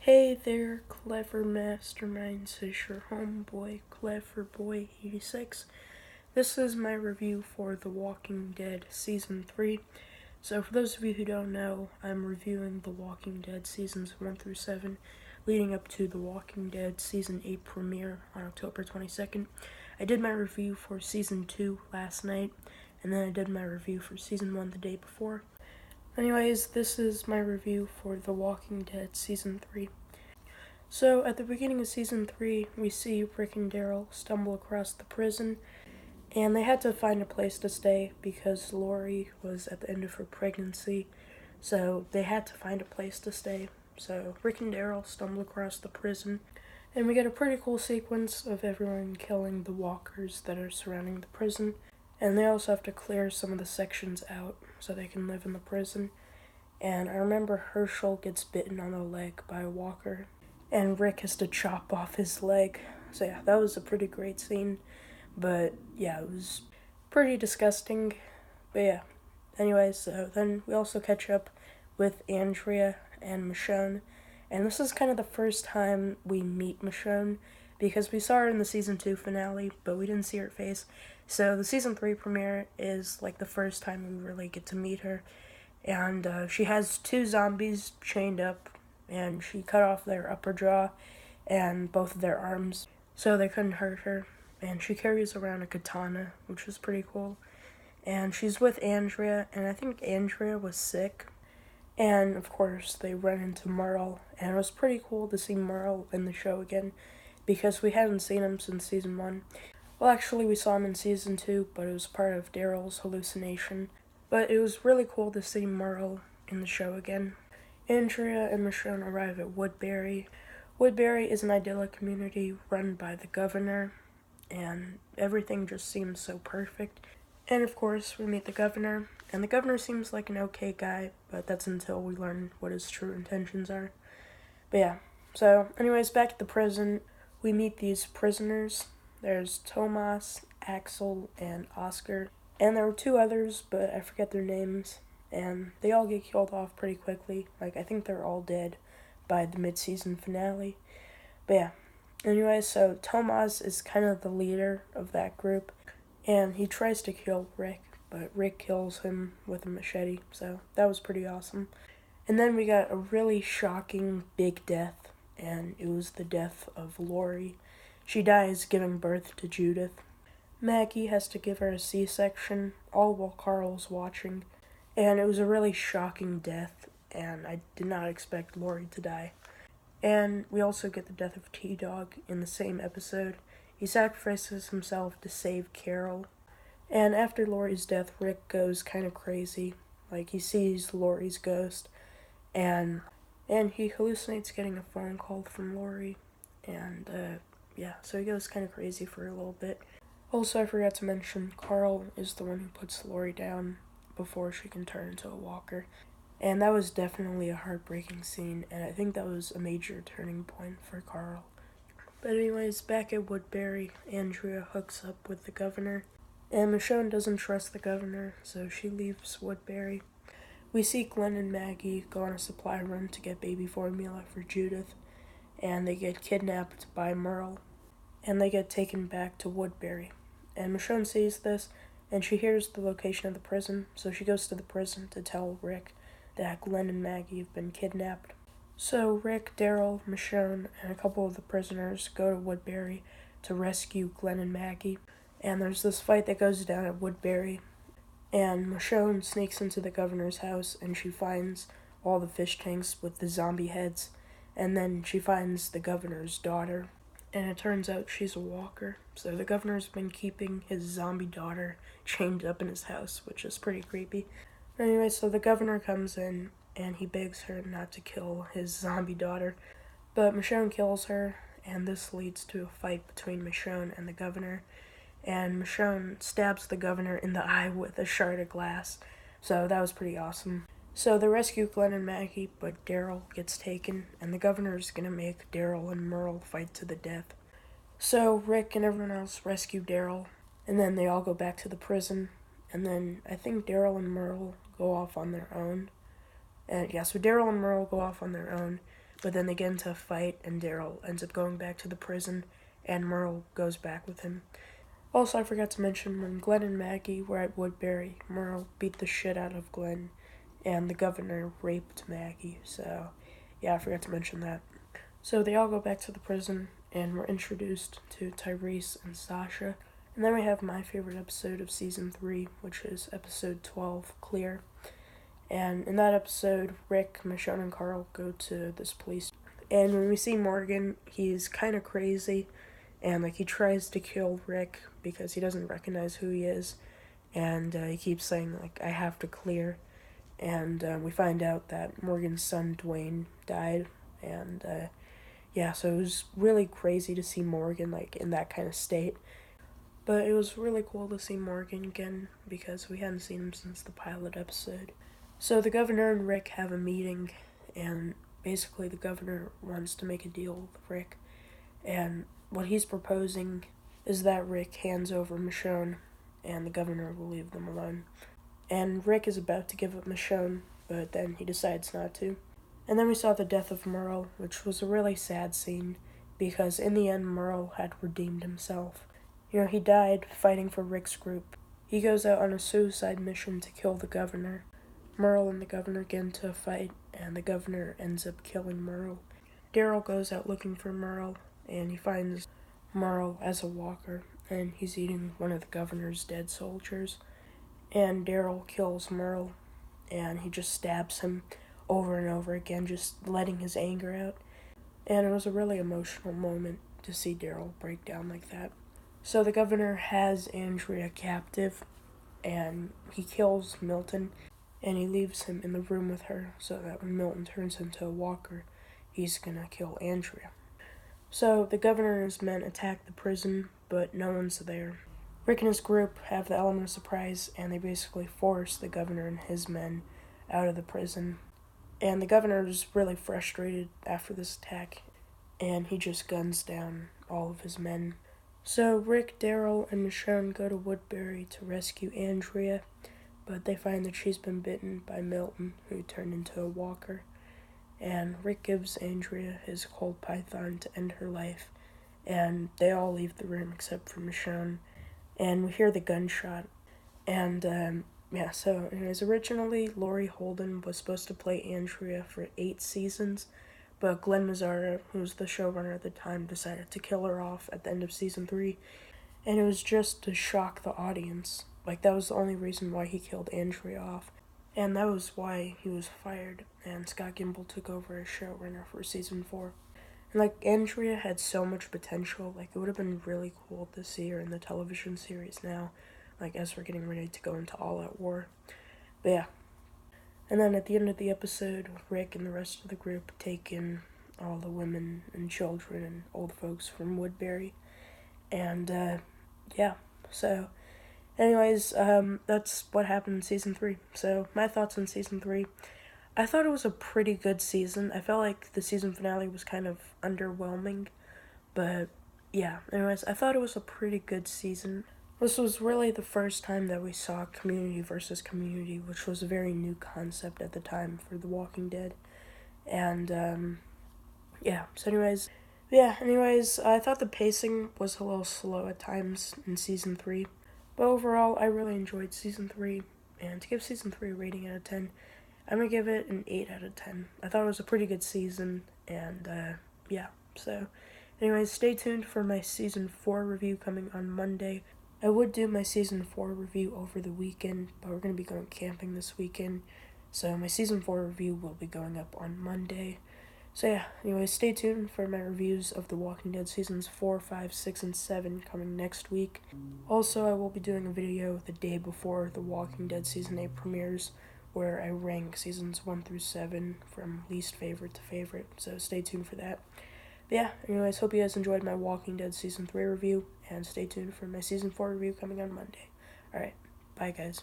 Hey there, clever masterminds, it's your homeboy, Cleverboy86. This is my review for The Walking Dead Season 3. So for those of you who don't know, I'm reviewing The Walking Dead Seasons 1 through 7, leading up to The Walking Dead Season 8 premiere on October 22nd. I did my review for Season 2 last night, and then I did my review for Season 1 the day before. Anyways, this is my review for The Walking Dead Season 3. So, at the beginning of Season 3, we see Rick and Daryl stumble across the prison, and they had to find a place to stay because Lori was at the end of her pregnancy, so they had to find a place to stay. So, Rick and Daryl stumble across the prison, and we get a pretty cool sequence of everyone killing the walkers that are surrounding the prison, and they also have to clear some of the sections out so they can live in the prison. And I remember Herschel gets bitten on the leg by a walker, and Rick has to chop off his leg. So yeah, that was a pretty great scene. But yeah, it was pretty disgusting. But yeah, anyways, so then we also catch up with Andrea and Michonne. And this is kind of the first time we meet Michonne, because we saw her in the Season 2 finale, but we didn't see her face. So the Season 3 premiere is like the first time we really get to meet her. And she has two zombies chained up, and she cut off their upper jaw and both of their arms so they couldn't hurt her. And she carries around a katana, which is pretty cool. And she's with Andrea, and I think Andrea was sick. And of course, they run into Merle, and it was pretty cool to see Merle in the show again because we hadn't seen him since Season 1. Well, actually, we saw him in Season 2, but it was part of Daryl's hallucination. But it was really cool to see Merle in the show again. Andrea and Michonne arrive at Woodbury. Woodbury is an idyllic community run by the governor, and everything just seems so perfect. And of course, we meet the governor, and the governor seems like an okay guy, but that's until we learn what his true intentions are. But yeah, so anyways, back at the prison, we meet these prisoners. There's Tomas, Axel, and Oscar. And there were two others, but I forget their names. And they all get killed off pretty quickly. Like, I think they're all dead by the mid-season finale. But yeah. Anyway, so Tomas is kind of the leader of that group. And he tries to kill Rick, but Rick kills him with a machete. So that was pretty awesome. And then we got a really shocking big death. And it was the death of Lori. She dies giving birth to Judith. Maggie has to give her a C-section, all while Carl's watching, and it was a really shocking death, and I did not expect Lori to die. And we also get the death of T-Dog in the same episode. He sacrifices himself to save Carol, and after Lori's death, Rick goes kind of crazy. Like, he sees Lori's ghost, and he hallucinates getting a phone call from Lori, and yeah, so he goes kind of crazy for a little bit. Also, I forgot to mention, Carl is the one who puts Lori down before she can turn into a walker. And that was definitely a heartbreaking scene, and I think that was a major turning point for Carl. But anyways, back at Woodbury, Andrea hooks up with the governor, and Michonne doesn't trust the governor, so she leaves Woodbury. We see Glenn and Maggie go on a supply run to get baby formula for Judith, and they get kidnapped by Merle, and they get taken back to Woodbury. And Michonne sees this, and she hears the location of the prison, so she goes to the prison to tell Rick that Glenn and Maggie have been kidnapped. So Rick, Daryl, Michonne, and a couple of the prisoners go to Woodbury to rescue Glenn and Maggie. And there's this fight that goes down at Woodbury, and Michonne sneaks into the governor's house, and she finds all the fish tanks with the zombie heads, and then she finds the governor's daughter, and it turns out she's a walker. So the governor's been keeping his zombie daughter chained up in his house, which is pretty creepy. Anyway, so the governor comes in, and he begs her not to kill his zombie daughter, but Michonne kills her, and this leads to a fight between Michonne and the governor, and Michonne stabs the governor in the eye with a shard of glass, so that was pretty awesome. So they rescue Glenn and Maggie, but Daryl gets taken, and the governor's gonna make Daryl and Merle fight to the death. So Rick and everyone else rescue Daryl, and then they all go back to the prison, and then I think Daryl and Merle go off on their own. And yeah, so Daryl and Merle go off on their own, but then they get into a fight, and Daryl ends up going back to the prison, and Merle goes back with him. Also, I forgot to mention, when Glenn and Maggie were at Woodbury, Merle beat the shit out of Glenn, and the governor raped Maggie, so yeah, I forgot to mention that. So they all go back to the prison, and we're introduced to Tyrese and Sasha. And then we have my favorite episode of Season 3, which is episode 12, Clear. And in that episode, Rick, Michonne, and Carl go to this police. And when we see Morgan, he's kind of crazy, and he tries to kill Rick because he doesn't recognize who he is. And he keeps saying, I have to clear. And we find out that Morgan's son, Dwayne, died. And yeah, so it was really crazy to see Morgan in that kind of state. But it was really cool to see Morgan again because we hadn't seen him since the pilot episode. So the governor and Rick have a meeting, and basically the governor wants to make a deal with Rick. And what he's proposing is that Rick hands over Michonne, and the governor will leave them alone. And Rick is about to give up Michonne, but then he decides not to. And then we saw the death of Merle, which was a really sad scene, because in the end Merle had redeemed himself. He died fighting for Rick's group. He goes out on a suicide mission to kill the governor. Merle and the governor get into a fight, and the governor ends up killing Merle. Daryl goes out looking for Merle, and he finds Merle as a walker, and he's eating one of the governor's dead soldiers. And Daryl kills Merle, and he just stabs him over and over again, just letting his anger out. And it was a really emotional moment to see Daryl break down like that. So the governor has Andrea captive, and he kills Milton, and he leaves him in the room with her so that when Milton turns into a walker, he's gonna kill Andrea. So the governor and his men attack the prison, but no one's there. Rick and his group have the element of surprise, and they basically force the governor and his men out of the prison. And the governor is really frustrated after this attack, and he just guns down all of his men. So Rick, Daryl, and Michonne go to Woodbury to rescue Andrea, but they find that she's been bitten by Milton, who turned into a walker. And Rick gives Andrea his cold python to end her life, and they all leave the room except for Michonne. And we hear the gunshot. And, yeah, so anyways, originally Laurie Holden was supposed to play Andrea for 8 seasons, but Glenn Mazzara, who was the showrunner at the time, decided to kill her off at the end of season 3, and it was just to shock the audience. That was the only reason why he killed Andrea off, and that was why he was fired, and Scott Gimple took over as showrunner for season 4. And, Andrea had so much potential. It would have been really cool to see her in the television series now, as we're getting ready to go into All Out War. But yeah. And then at the end of the episode, Rick and the rest of the group take in all the women and children and old folks from Woodbury. And, yeah. So, anyways, that's what happened in season 3. So, my thoughts on season 3. I thought it was a pretty good season. I felt like the season finale was kind of underwhelming, but yeah, anyways, I thought it was a pretty good season. This was really the first time that we saw community versus community, which was a very new concept at the time for The Walking Dead. And, yeah, so anyways, I thought the pacing was a little slow at times in season 3, but overall, I really enjoyed season 3, and to give season 3 a rating out of 10, I'm going to give it an 8 out of 10. I thought it was a pretty good season, and, yeah. So, anyways, stay tuned for my Season 4 review coming on Monday. I would do my Season 4 review over the weekend, but we're going to be going camping this weekend, so my Season 4 review will be going up on Monday. So, yeah, anyways, stay tuned for my reviews of The Walking Dead Seasons 4, 5, 6, and 7 coming next week. Also, I will be doing a video the day before The Walking Dead Season 8 premieres, where I rank seasons 1 through 7 from least favorite to favorite, so stay tuned for that. But yeah, anyways, hope you guys enjoyed my Walking Dead Season 3 review, and stay tuned for my Season 4 review coming on Monday. Alright, bye guys.